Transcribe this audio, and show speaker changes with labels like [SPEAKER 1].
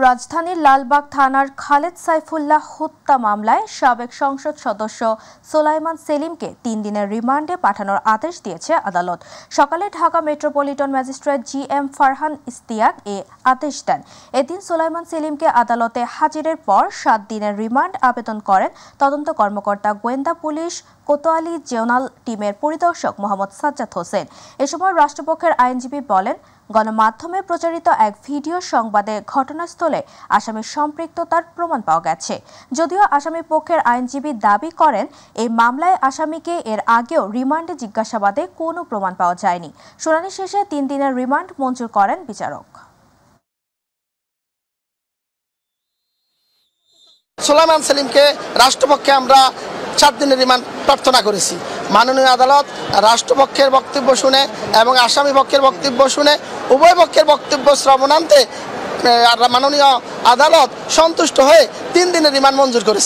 [SPEAKER 1] রাজধানীর লালবাগ থানার খালেদ সাইফুল্লাহ হত্যা মামলায় সাবেক সংসদ সদস্য সোলাইমান সেলিমকে 3 দিনের রিমান্ডে পাঠানোর আদেশ দিয়েছে আদালত। সকালে Dhaka metropolitan magistrate GM Farhan Ishtiaq এ আদেশ দেন। এদিন সোলাইমান সেলিমকে আদালতে হাজিরের পর 7 দিনের রিমান্ড আবেদন করেন তদন্ত কর্মকর্তা গোয়েন্দা পুলিশ কোতোয়ালি জোনাল টিমের পরিদর্শক মোহাম্মদ সাজ্জাদ হোসেন। এ সময় রাষ্ট্রপক্ষের আইনজীবী বলেন, গণমাধ্যমে প্রচারিত এক ভিডিও সংবাদে ঘটনাস্থলে আসামির সম্পৃক্ততার প্রমাণ পাওয়া গেছে। যদিও আসামি পক্ষের আইনজীবী দাবি করেন, এই মামলায় আসামিকে এর আগেও রিমান্ডে জিজ্ঞাসাবাদে কোনো প্রমাণ পাওয়া যায়নি। শুনানি শেষে 3 দিনের রিমান্ড মঞ্জুর করেন বিচারক।
[SPEAKER 2] সোলাইমান সেলিমকে রাষ্ট্রপক্ষে আমরা 7 দিনের রিমান্ড প্রার্থনা করেছি। মাননীয় আদালত রাষ্ট্রপক্ষের বক্তব্য শুনে এবং আসামি পক্ষের বক্তব্য শুনে উভয় পক্ষের বক্তব্য শ্রবণান্তে মাননীয় আদালত সন্তুষ্ট হয়ে 3 দিনের রিমান্ড মঞ্জুর করেছে।